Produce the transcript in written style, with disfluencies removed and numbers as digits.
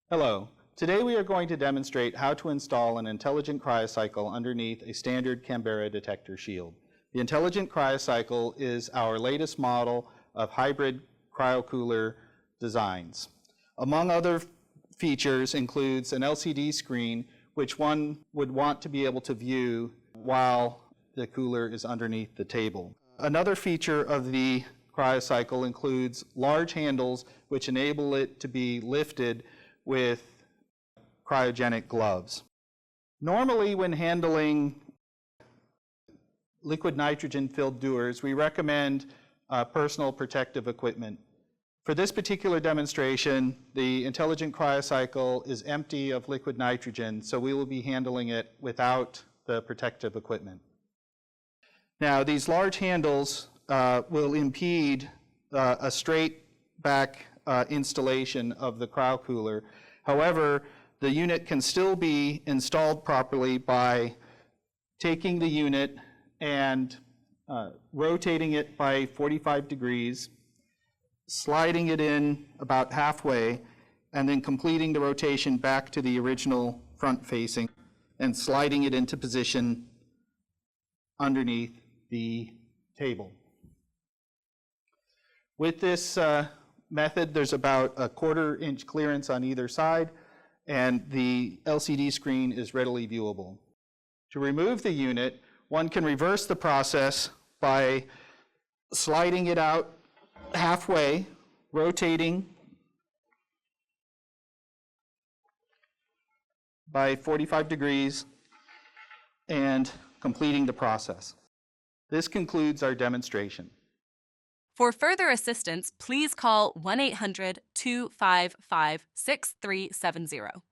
Hello. Today we are going to demonstrate how to install an intelligent cryocycle underneath a standard Canberra detector shield. The intelligent cryocycle is our latest model of hybrid cryocooler designs. Among other features includes an LCD screen which one would want to be able to view while the cooler is underneath the table. Another feature of the cryocycle includes large handles which enable it to be lifted with cryogenic gloves. Normally, when handling liquid nitrogen-filled dewars, we recommend personal protective equipment. For this particular demonstration, the intelligent cryocycle is empty of liquid nitrogen, so we will be handling it without the protective equipment. Now, these large handles will impede a straight back installation of the cryocooler. However, the unit can still be installed properly by taking the unit and rotating it by 45 degrees, sliding it in about halfway, and then completing the rotation back to the original front facing and sliding it into position underneath the table. With this method, there's about a 1/4 inch clearance on either side, and the LCD screen is readily viewable. To remove the unit, one can reverse the process by sliding it out halfway, rotating by 45 degrees, and completing the process. This concludes our demonstration. For further assistance, please call 1-800-255-6370.